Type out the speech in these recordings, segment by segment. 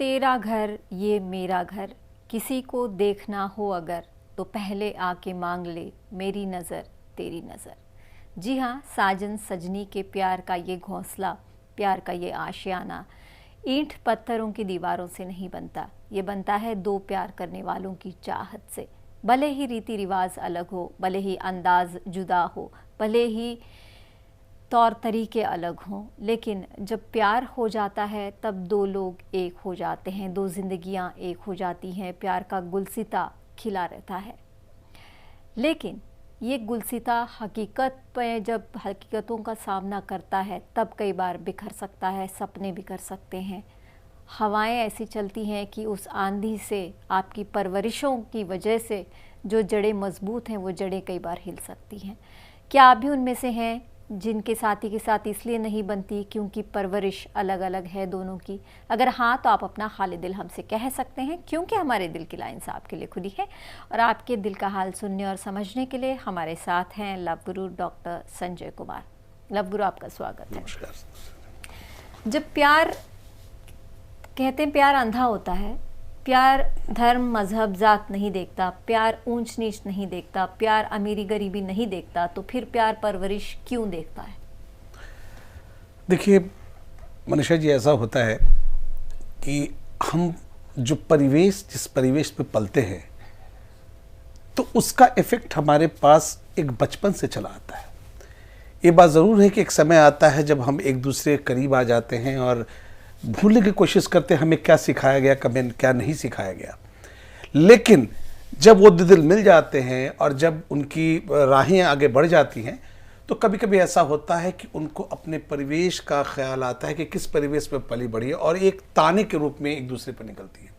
तेरा घर ये मेरा घर, किसी को देखना हो अगर तो पहले आके मांग ले मेरी नज़र तेरी नज़र। जी हाँ, साजन सजनी के प्यार का ये घोंसला, प्यार का ये आशियाना ईंट पत्थरों की दीवारों से नहीं बनता, ये बनता है दो प्यार करने वालों की चाहत से। भले ही रीति रिवाज अलग हो, भले ही अंदाज जुदा हो, भले ही तौर तरीके अलग हों, लेकिन जब प्यार हो जाता है तब दो लोग एक हो जाते हैं, दो जिंदगियां एक हो जाती हैं, प्यार का गुलसिता खिला रहता है। लेकिन ये गुलसिता हकीकत पे जब हकीकतों का सामना करता है तब कई बार बिखर सकता है, सपने बिखर सकते हैं। हवाएं ऐसी चलती हैं कि उस आंधी से, आपकी परवरिशों की वजह से जो जड़ें मजबूत हैं वो जड़ें कई बार हिल सकती हैं। क्या आप भी उनमें से हैं जिनके साथी के साथ इसलिए नहीं बनती क्योंकि परवरिश अलग अलग है दोनों की? अगर हाँ तो आप अपना हाल दिल हमसे कह सकते हैं, क्योंकि हमारे दिल की लाइन्स आपके लिए खुली है। और आपके दिल का हाल सुनने और समझने के लिए हमारे साथ हैं लव गुरु डॉक्टर संजय कुमार। लव गुरु, आपका स्वागत है। नमस्कार। जब प्यार कहते हैं, प्यार अंधा होता है, प्यार धर्म मजहब जात नहीं देखता, प्यार ऊंच नीच नहीं देखता, प्यार अमीरी गरीबी नहीं देखता, तो फिर प्यार परवरिश क्यों देखता है? देखिए मनीषा जी, ऐसा होता है कि हम जो परिवेश, जिस परिवेश में पलते हैं तो उसका इफेक्ट हमारे पास एक बचपन से चला आता है। ये बात ज़रूर है कि एक समय आता है जब हम एक दूसरे के करीब आ जाते हैं और भूलने की कोशिश करते हैं हमें क्या सिखाया गया, कभी क्या नहीं सिखाया गया। लेकिन जब वो दिल मिल जाते हैं और जब उनकी राहें आगे बढ़ जाती हैं तो कभी कभी ऐसा होता है कि उनको अपने परिवेश का ख्याल आता है कि किस परिवेश में पली बढ़ी है, और एक ताने के रूप में एक दूसरे पर निकलती है।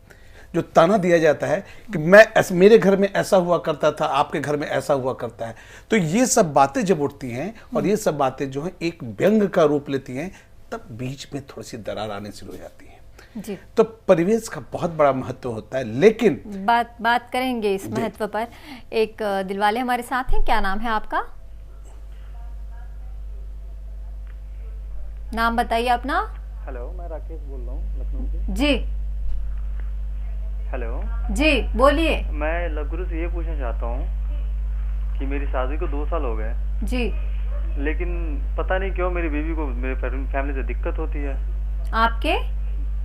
जो ताना दिया जाता है कि मेरे घर में ऐसा हुआ करता था, आपके घर में ऐसा हुआ करता है, तो ये सब बातें जब उठती हैं और ये सब बातें जो हैं एक व्यंग का रूप लेती हैं, तब बीच में थोड़ी सी दरार आने शुरू हो जाती है। जी। तो परिवेश का बहुत बड़ा महत्व होता है। लेकिन बात करेंगे इस महत्व पर। एक दिलवाले हमारे साथ हैं, क्या नाम है आपका? नाम बताइए अपना। हेलो, मैं राकेश बोल रहा हूँ लखनऊ से। जी हेलो जी, बोलिए। मैं लवगुरु से ये पूछना चाहता हूँ कि मेरी शादी को 2 साल हो गए जी। लेकिन पता नहीं क्यों मेरी बीवी को मेरे फैमिली से दिक्कत होती है। आपके?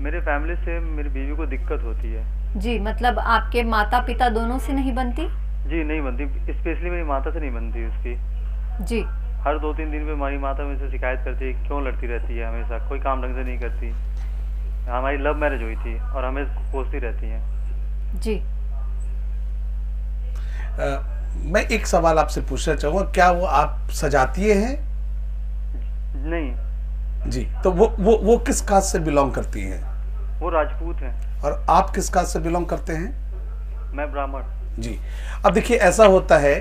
मेरे फैमिली से मेरी बीवी को दिक्कत होती है। जी, मतलब आपके माता पिता दोनों से नहीं बनती? जी नहीं बनती, स्पेशली मेरी माता से नहीं बनती उसकी। जी। हर 2-3 दिन पे हमारी माता मेरे से शिकायत करती है क्यों लड़ती रहती है, हमेशा कोई काम ढंग से नहीं करती। हमारी लव मैरिज हुई थी और हमें कोसती रहती हैं। जी। मैं एक सवाल आपसे पूछना चाहूँगा, क्या वो आप सजातीय हैं? नहीं। जी, तो वो किस कास्ट से बिलोंग करती हैं? वो राजपूत हैं। और आप किस कास्ट से बिलोंग करते हैं? मैं ब्राह्मण। जी। अब देखिए ऐसा होता है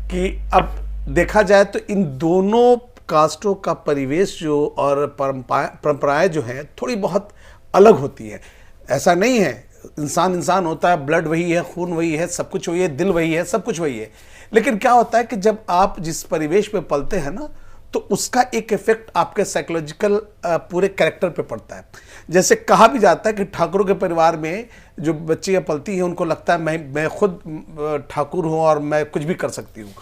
कि अब देखा जाए तो इन दोनों कास्टों का परिवेश जो और परंपराएं जो हैं थोड़ी बहुत अलग होती है। ऐसा नहीं है, इंसान होता है, ब्लड वही है, खून वही है, सब कुछ वही है, दिल वही है, सब कुछ वही है। लेकिन क्या होता है कि जब आप जिस परिवेश में पलते हैं ना, तो उसका एक इफेक्ट आपके साइकोलॉजिकल पूरे कैरेक्टर पे पड़ता है। जैसे कहा भी जाता है कि ठाकुरों के परिवार में जो बच्चियाँ पलती हैं उनको लगता है मैं खुद ठाकुर हूँ और मैं कुछ भी कर सकती हूँ।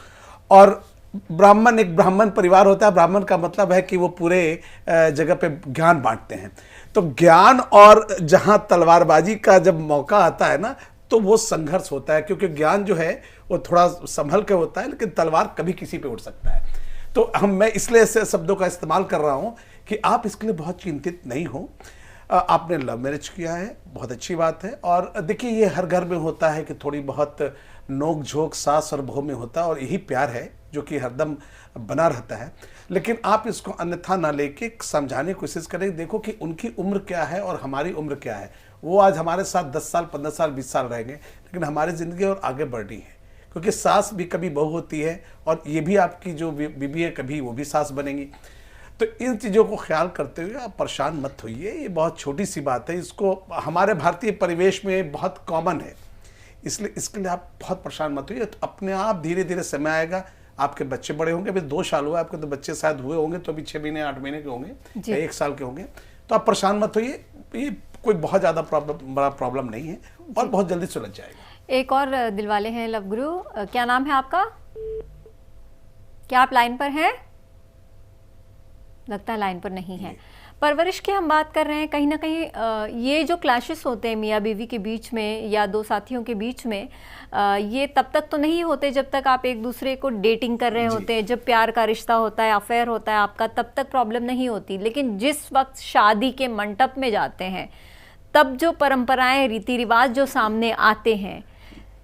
और ब्राह्मण, एक ब्राह्मण परिवार होता है, ब्राह्मण का मतलब है कि वो पूरे जगह पे ज्ञान बांटते हैं। तो ज्ञान और जहाँ तलवारबाजी का जब मौका आता है ना, तो वो संघर्ष होता है, क्योंकि ज्ञान जो है वो थोड़ा संभल के होता है, लेकिन तलवार कभी किसी पे उठ सकता है। तो मैं इसलिए ऐसे शब्दों का इस्तेमाल कर रहा हूँ कि आप इसके लिए बहुत चिंतित नहीं हो। आपने लव मैरिज किया है, बहुत अच्छी बात है। और देखिए ये हर घर में होता है कि थोड़ी बहुत नोक झोंक सास और बहू में होता है, और यही प्यार है जो कि हरदम बना रहता है। लेकिन आप इसको अन्यथा ना लेके समझाने की कोशिश करें। देखो कि उनकी उम्र क्या है और हमारी उम्र क्या है। वो आज हमारे साथ 10 साल, 15 साल, 20 साल रहेंगे, लेकिन हमारी ज़िंदगी और आगे बढ़नी है, क्योंकि सास भी कभी बहू होती है, और ये भी आपकी जो बीबी है कभी वो भी सास बनेंगी। तो इन चीज़ों को ख्याल करते हुए आप परेशान मत होइए। ये बहुत छोटी सी बात है, इसको हमारे भारतीय परिवेश में बहुत कॉमन है, इसलिए इसके लिए आप बहुत परेशान मत होइए। तो अपने आप धीरे धीरे समय आएगा, आपके बच्चे बड़े होंगे। अभी 2 साल हुआ आपके, तो बच्चे शायद हुए होंगे तो अभी 6 महीने 8 महीने के होंगे या 1 साल के होंगे। तो आप परेशान मत होइए, ये कोई बहुत ज़्यादा बड़ा प्रॉब्लम नहीं है और बहुत जल्दी सुलझ जाएगा। एक और दिलवाले हैं लवगुरु, क्या नाम है आपका? क्या आप लाइन पर हैं? लगता है लाइन पर नहीं है। परवरिश की हम बात कर रहे हैं, कहीं ना कहीं ये जो क्लैशेस होते हैं मियाँ बीवी के बीच में या दो साथियों के बीच में, ये तब तक तो नहीं होते जब तक आप एक दूसरे को डेटिंग कर रहे होते हैं, जब प्यार का रिश्ता होता है, अफेयर होता है आपका, तब तक प्रॉब्लम नहीं होती। लेकिन जिस वक्त शादी के मंडप में जाते हैं तब जो परंपराएं, रीति रिवाज जो सामने आते हैं,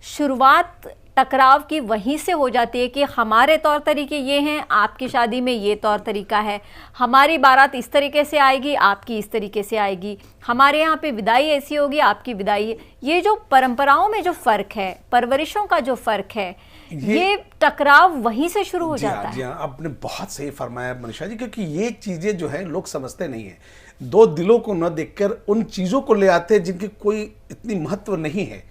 शुरुआत टकराव की वहीं से हो जाती है कि हमारे तौर तरीके ये हैं, आपकी शादी में ये तौर तरीका है, हमारी बारात इस तरीके से आएगी, आपकी इस तरीके से आएगी, हमारे यहाँ पे विदाई ऐसी होगी, आपकी विदाई। ये जो परंपराओं में जो फर्क है, परवरिशों का जो फर्क है, ये टकराव वहीं से शुरू हो जाता है। जी हाँ, आपने बहुत सही फरमाया मनीषा जी, क्योंकि ये चीजें जो है लोग समझते नहीं है। दो दिलों को न देखकर उन चीजों को ले आते हैं जिनकी कोई इतनी महत्व नहीं है।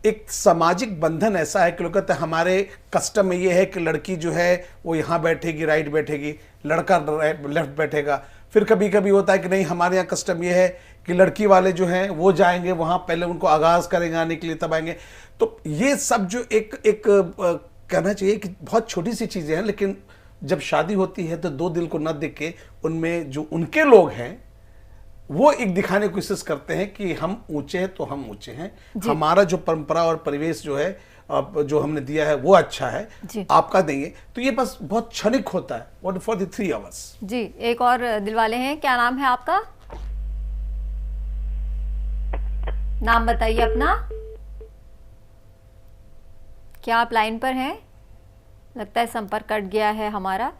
एक सामाजिक बंधन ऐसा है कि लोग कहते हैं हमारे कस्टम में ये है कि लड़की जो है वो यहाँ बैठेगी, राइट बैठेगी, लड़का लेफ्ट बैठेगा। फिर कभी कभी होता है कि नहीं, हमारे यहाँ कस्टम ये है कि लड़की वाले जो हैं वो जाएंगे वहाँ, पहले उनको आगाज़ करेंगे आने के लिए, तब आएंगे। तो ये सब जो एक कहना चाहिए कि बहुत छोटी सी चीज़ें हैं, लेकिन जब शादी होती है तो दो दिल को न देख के उनमें जो उनके लोग हैं वो एक दिखाने की कोशिश करते हैं कि हम ऊंचे हैं तो हम ऊंचे हैं, हमारा जो परंपरा और परिवेश जो है जो हमने दिया है वो अच्छा है, आपका देंगे। तो ये बस बहुत क्षणिक होता है, व्हाट फॉर द 3 आवर्स। जी, एक और दिलवाले हैं, क्या नाम है आपका? नाम बताइए अपना। क्या आप लाइन पर हैं? लगता है संपर्क कट गया है हमारा।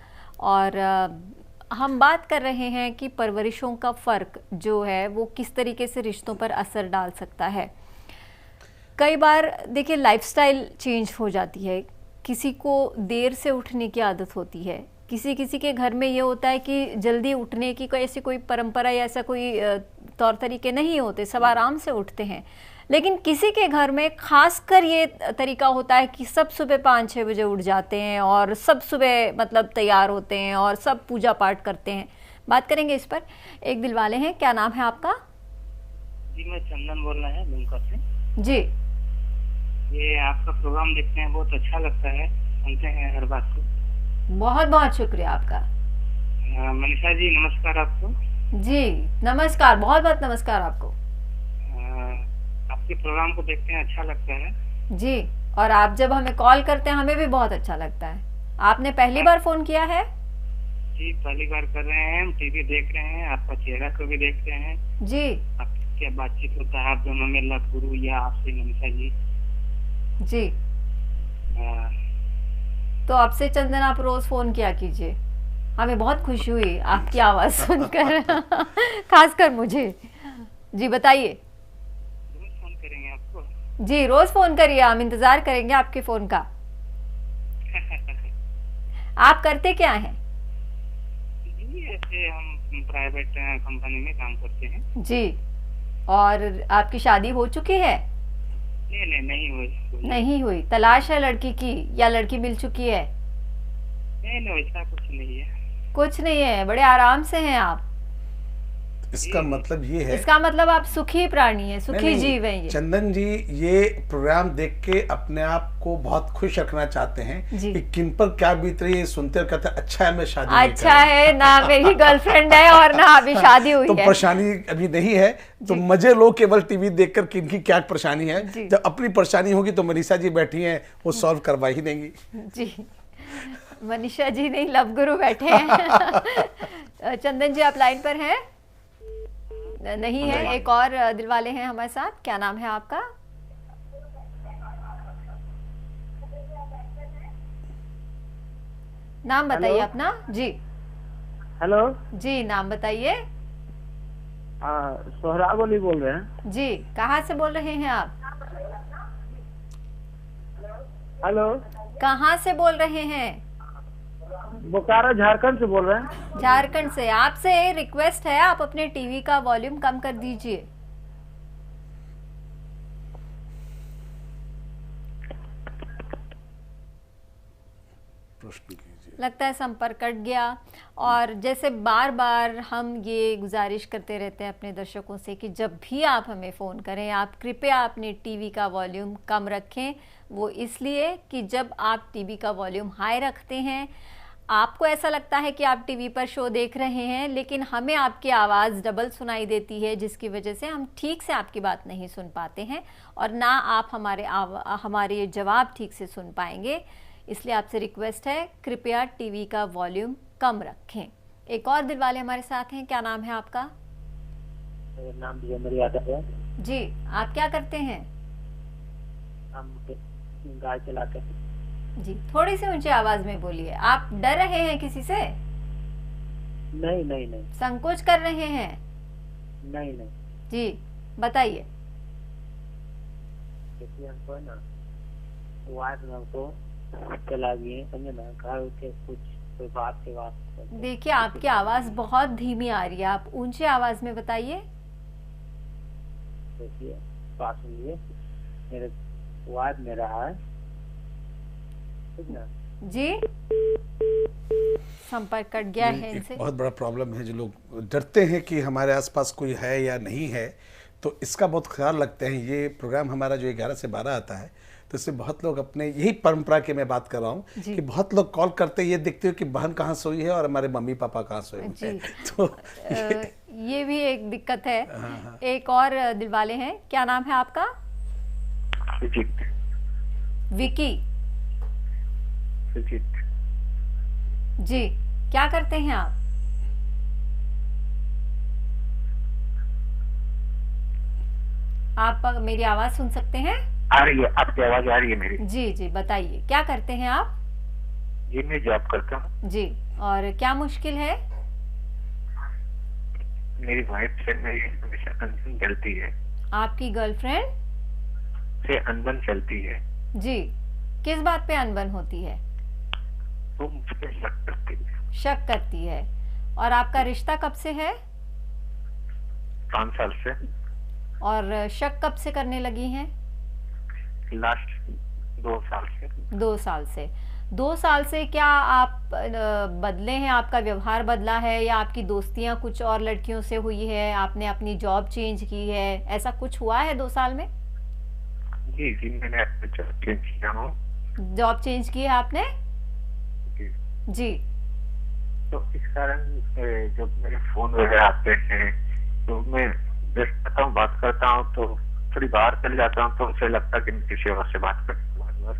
और हम बात कर रहे हैं कि परवरिशों का फ़र्क जो है वो किस तरीके से रिश्तों पर असर डाल सकता है। कई बार देखिए लाइफस्टाइल चेंज हो जाती है, किसी को देर से उठने की आदत होती है, किसी किसी के घर में ये होता है कि जल्दी उठने की कोई ऐसी कोई परंपरा या ऐसा कोई तौर तरीके नहीं होते, सब आराम से उठते हैं। लेकिन किसी के घर में खासकर ये तरीका होता है कि सब सुबह 5-6 बजे उठ जाते हैं और सब सुबह मतलब तैयार होते हैं और सब पूजा पाठ करते हैं। बात करेंगे इस पर। एक दिलवाले हैं, क्या नाम है आपका? जी, मैं चंदन बोल रहा है दुमका से। जी, ये आपका प्रोग्राम देखते हैं, बहुत अच्छा लगता है, सुनते हैं हर बात को। बहुत बहुत शुक्रिया आपका। मनीषा जी नमस्कार आपको। जी नमस्कार, बहुत बहुत नमस्कार आपको। आपके प्रोग्राम को देखते हैं, अच्छा लगता है जी। और आप जब हमें कॉल करते हैं हमें भी बहुत अच्छा लगता है। आपने पहली बार फोन किया है? जी, पहली बार कर रहे हैं, हम टीवी देख रहे हैं, आपका चेहरा को भी देख रहे हैं जी। आप क्या बातचीत होता है आप दोनों में, लवगुरु या आपसे मनीषा जी। जी, तो आपसे चंदन आप रोज फोन किया कीजिए, हमें बहुत खुशी हुई आपकी आवाज सुनकर खासकर मुझे। जी बताइए। रोज फोन करेंगे आपको? जी रोज फोन करिए, हम इंतजार करेंगे आपके फोन का। आप करते क्या हैं? जी ऐसे हम प्राइवेट कंपनी में काम करते हैं। जी, और आपकी शादी हो चुकी है? नहीं हुई। नहीं हुई। तलाश है लड़की की या लड़की मिल चुकी है? नहीं, ऐसा कुछ नहीं है। कुछ नहीं है, बड़े आराम से हैं आप। इसका मतलब ये है, इसका मतलब आप सुखी प्राणी हैं, सुखी जीव हैं ये। चंदन जी ये प्रोग्राम देख के अपने आप को बहुत खुश रखना चाहते हैं कि किन पर क्या बीत रही है, सुनते और कहते हैं अच्छा है मैं शादी अच्छा है ना, मेरी गर्लफ्रेंड है और ना अभी शादी हुई तो है, परेशानी अभी नहीं है। तो मजे लो केवल टीवी देखकर किनकी क्या परेशानी है। जब अपनी परेशानी होगी तो मनीषा जी बैठी हैं, वो सॉल्व करवा ही देंगी। जी, मनीषा जी नहीं, लवगुरु बैठे हैं। चंदन जी आप लाइन पर हैं? नहीं है। एक और दिलवाले हैं हमारे साथ, क्या नाम है आपका? नाम बताइए अपना। जी हेलो जी, नाम बताइए। सोहराब अली बोल रहे हैं। जी, कहाँ से बोल रहे हैं आप? हेलो, कहाँ से बोल रहे हैं? बोकारो झारखंड से बोल रहे हैं। झारखंड से। आपसे रिक्वेस्ट है, आप अपने टीवी का वॉल्यूम कम कर दीजिए। प्रश्न कीजिए। लगता है संपर्क कट गया। और जैसे बार बार हम ये गुजारिश करते रहते हैं अपने दर्शकों से कि जब भी आप हमें फ़ोन करें आप कृपया अपने टीवी का वॉल्यूम कम रखें। वो इसलिए कि जब आप टीवी का वॉल्यूम हाई रखते हैं आपको ऐसा लगता है कि आप टीवी पर शो देख रहे हैं, लेकिन हमें आपकी आवाज़ डबल सुनाई देती है, जिसकी वजह से हम ठीक से आपकी बात नहीं सुन पाते हैं और ना आप हमारे जवाब ठीक से सुन पाएंगे। इसलिए आपसे रिक्वेस्ट है कृपया टीवी का वॉल्यूम कम रखें। एक और दिल वाले हमारे साथ हैं, क्या नाम है आपका? मेरा नाम विजेंद्र यादव है। जी, आप क्या करते हैं? हम गाय चलाते हैं। जी, थोड़ी सी ऊंची आवाज में बोलिए। आप डर रहे हैं किसी से? नहीं नहीं नहीं संकोच कर रहे हैं? नहीं नहीं। जी बताइए। देखिए हमको है ना वाइफ में हमको चला गए, समझे ना, कहा के कुछ कोई बात के बात। देखिए आपकी आवाज बहुत धीमी आ रही है, आप ऊंची आवाज में बताइए। देखिए पास सुनिए, मेरे वाइफ में रहा है, ठीक ना जी। संपर्क कट गया है इनसे। बहुत बड़ा प्रॉब्लम है, जो लोग डरते हैं कि हमारे आसपास कोई है या नहीं है, तो इसका बहुत ख्याल रखते हैं। ये प्रोग्राम हमारा जो 11 से 12 आता है, तो इससे बहुत लोग अपने, यही परंपरा की मैं बात कर रहा हूँ कि बहुत लोग कॉल करते ये देखते हो कि बहन कहाँ सोई है और हमारे मम्मी पापा कहाँ सोए हैं। तो ये भी एक दिक्कत है। एक और दिलवाले हैं, क्या नाम है आपका? विकी जी, क्या करते हैं आप? आप मेरी आवाज सुन सकते हैं? आ रही है, आपकी आवाज आ रही है मेरी। जी जी बताइए, क्या करते हैं आप? जी मैं जॉब करता हूँ। जी, और क्या मुश्किल है? मेरी वाइफ से मेरी हमेशा अनबन चलती है। आपकी गर्लफ्रेंड से अनबन चलती है। जी, किस बात पे अनबन होती है? वो मुझे शक करती है। शक करती है। और आपका रिश्ता कब से है? 5 साल से। और शक कब से करने लगी हैं? लास्ट 2 साल से। 2 साल से। 2 साल से क्या आप बदले हैं, आपका व्यवहार बदला है, या आपकी दोस्तियां कुछ और लड़कियों से हुई है, आपने अपनी जॉब चेंज की है, ऐसा कुछ हुआ है 2 साल में? जी जी मैंने जॉब चेंज किया हूँ। जॉब चेंज की है आपने? जी। तो इस कारण जब मेरे फोन वगैरह आते हैं तो मैं व्यस्त रहता हूँ, बात करता हूँ, तो थोड़ी बाहर चल जाता हूँ, तो उसे लगता है कि मैं किसी और से बात करता हूँ,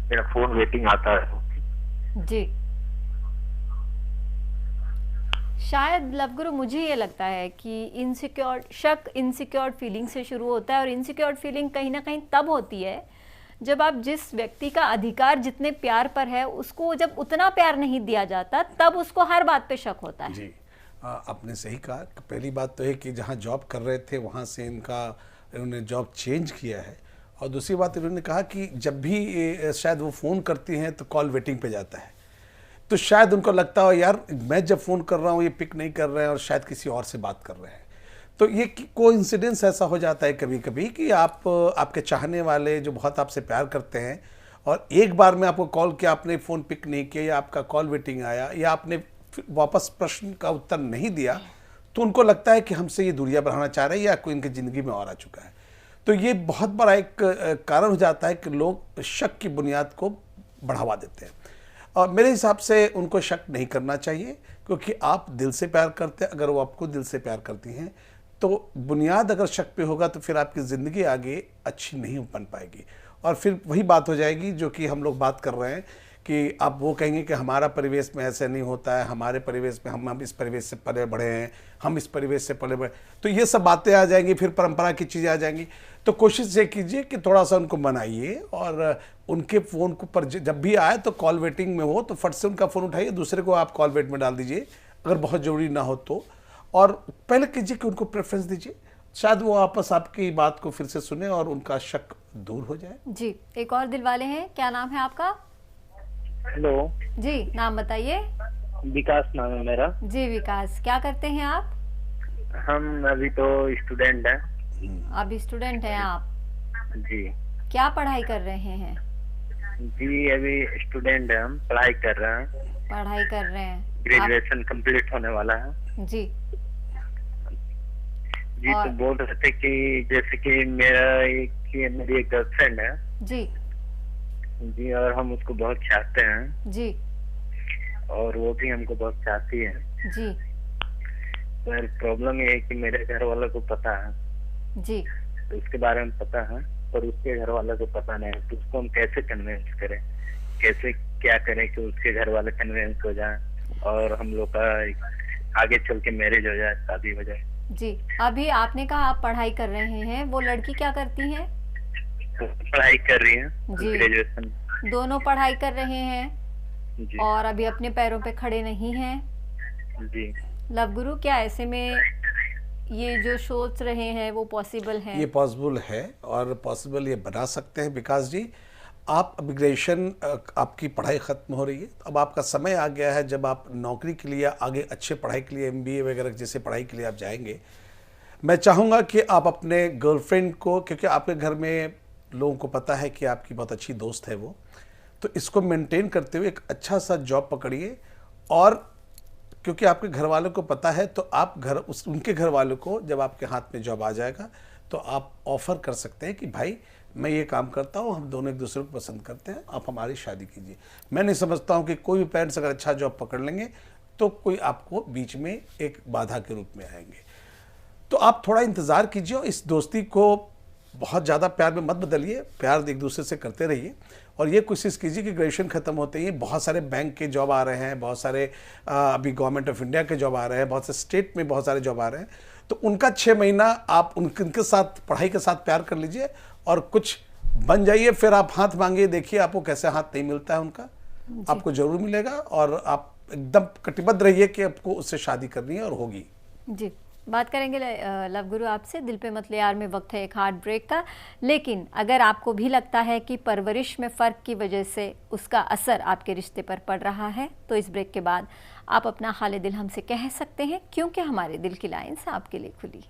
मेरा फोन वेटिंग आता है। जी, शायद लवगुरु मुझे ये लगता है कि इनसिक्योर फीलिंग से शुरू होता है, और इनसिक्योर फीलिंग कहीं ना कहीं तब होती है जब आप जिस व्यक्ति का अधिकार जितने प्यार पर है उसको जब उतना प्यार नहीं दिया जाता, तब उसको हर बात पे शक होता है। जी आपने सही कहा। पहली बात तो है कि जहाँ जॉब कर रहे थे वहाँ से इन्होंने जॉब चेंज किया है, और दूसरी बात इन्होंने कहा कि जब भी शायद वो फ़ोन करती हैं तो कॉल वेटिंग पे जाता है, तो शायद उनको लगता हो यार मैं जब फ़ोन कर रहा हूँ ये पिक नहीं कर रहे हैं और शायद किसी और से बात कर रहे हैं। तो ये कोइंसिडेंस ऐसा हो जाता है कभी कभी कि आपके चाहने वाले जो बहुत आपसे प्यार करते हैं और एक बार में आपको कॉल किया, आपने फ़ोन पिक नहीं किया, या आपका कॉल वेटिंग आया, या आपने वापस प्रश्न का उत्तर नहीं दिया, तो उनको लगता है कि हमसे ये दूरियां बढ़ाना चाह रहे हैं या कोई इनकी ज़िंदगी में और आ चुका है। तो ये बहुत बड़ा एक कारण हो जाता है कि लोग शक की बुनियाद को बढ़ावा देते हैं, और मेरे हिसाब से उनको शक नहीं करना चाहिए, क्योंकि आप दिल से प्यार करते हैं। अगर वो आपको दिल से प्यार करती हैं तो बुनियाद अगर शक पे होगा तो फिर आपकी ज़िंदगी आगे अच्छी नहीं बन पाएगी, और फिर वही बात हो जाएगी जो कि हम लोग बात कर रहे हैं कि आप वो कहेंगे कि हमारा परिवेश में ऐसे नहीं होता है, हमारे परिवेश में हम इस परिवेश से पले बढ़े हैं, हम इस परिवेश से पले बढ़े, तो ये सब बातें आ जाएंगी, फिर परंपरा की चीज़ें आ जाएंगी। तो कोशिश ये कीजिए कि थोड़ा सा उनको मनाइए, और उनके फ़ोन को पर जब भी आए तो कॉल वेटिंग में हो तो फट से उनका फ़ोन उठाइए, दूसरे को आप कॉल वेट में डाल दीजिए अगर बहुत ज़रूरी ना हो तो, और पहले कीजिए कि उनको प्रेफरेंस दीजिए, शायद वो वापस आपकी बात को फिर से सुने और उनका शक दूर हो जाए। जी, एक और दिल वाले हैं, क्या नाम है आपका? हेलो जी, नाम बताइए। विकास नाम है मेरा। जी विकास, क्या करते हैं आप? हम अभी तो स्टूडेंट हैं। अभी स्टूडेंट हैं आप? जी। क्या पढ़ाई कर रहे हैं? जी अभी स्टूडेंट है, हम पढ़ाई कर रहे हैं, पढ़ाई कर रहे हैं। ग्रेजुएशन कंप्लीट होने वाला है। जी जी और- तो बोल रहे थे कि जैसे कि मेरी एक गर्लफ्रेंड है जी जी, और हम उसको बहुत चाहते हैं जी और वो भी हमको बहुत चाहती है। जी पर प्रॉब्लम ये है कि मेरे घर वालों को पता है, जी तो उसके बारे में पता है, पर उसके घर वालों को पता नहीं है। तो उसको हम कैसे कन्विंस करें, कैसे क्या करें कि उसके घर वाले कन्विंस हो जाएं और हम लोग का आगे चल के मैरिज हो जाए, शादी हो जाए। जी। अभी आपने कहा आप पढ़ाई कर रहे हैं, वो लड़की क्या करती है? तो पढ़ाई कर रही है, जी। ग्रेजुएशन। दोनों पढ़ाई कर रहे हैं जी और अभी अपने पैरों पे खड़े नहीं हैं। जी लव गुरु, क्या ऐसे में ये जो सोच रहे हैं वो पॉसिबल है? ये पॉसिबल है और पॉसिबल ये बना सकते हैं। विकास जी, आप अभी ग्रेजुएशन, आपकी पढ़ाई ख़त्म हो रही है, अब आपका समय आ गया है जब आप नौकरी के लिए, आगे अच्छे पढ़ाई के लिए, MBA वगैरह जैसे पढ़ाई के लिए आप जाएंगे। मैं चाहूँगा कि आप अपने गर्लफ्रेंड को, क्योंकि आपके घर में लोगों को पता है कि आपकी बहुत अच्छी दोस्त है वो, तो इसको मेंटेन करते हुए एक अच्छा सा जॉब पकड़िए। और क्योंकि आपके घर वालों को पता है, तो आप उनके घर वालों को जब आपके हाथ में जॉब आ जाएगा तो आप ऑफ़र कर सकते हैं कि भाई मैं ये काम करता हूँ, हम दोनों एक दूसरे को पसंद करते हैं, आप हमारी शादी कीजिए। मैं नहीं समझता हूँ कि कोई भी पेरेंट्स अगर अच्छा जॉब पकड़ लेंगे तो कोई आपको बीच में एक बाधा के रूप में आएंगे। तो आप थोड़ा इंतज़ार कीजिए, इस दोस्ती को बहुत ज़्यादा प्यार में मत बदलिए, प्यार एक दूसरे से करते रहिए और ये कोशिश कीजिए कि ग्रेजुएशन ख़त्म होते ही बहुत सारे बैंक के जॉब आ रहे हैं, बहुत सारे अभी गवर्नमेंट ऑफ इंडिया के जॉब आ रहे हैं, बहुत से स्टेट में बहुत सारे जॉब आ रहे हैं, तो उनका 6 महीना आप उनके साथ पढ़ाई के साथ प्यार कर लीजिए और कुछ बन जाइए। फिर आप हाथ मांगिए, देखिए आपको कैसे हाथ नहीं मिलता है उनका, आपको ज़रूर मिलेगा और आप एकदम कटिबद्ध रहिए कि आपको उससे शादी करनी है और होगी। जी, बात करेंगे लव गुरु आपसे दिल पे मत ले यार में। वक्त है एक हार्ट ब्रेक का, लेकिन अगर आपको भी लगता है कि परवरिश में फ़र्क की वजह से उसका असर आपके रिश्ते पर पड़ रहा है, तो इस ब्रेक के बाद आप अपना हाल दिल हमसे कह सकते हैं, क्योंकि हमारे दिल की लाइन्स आपके लिए खुली।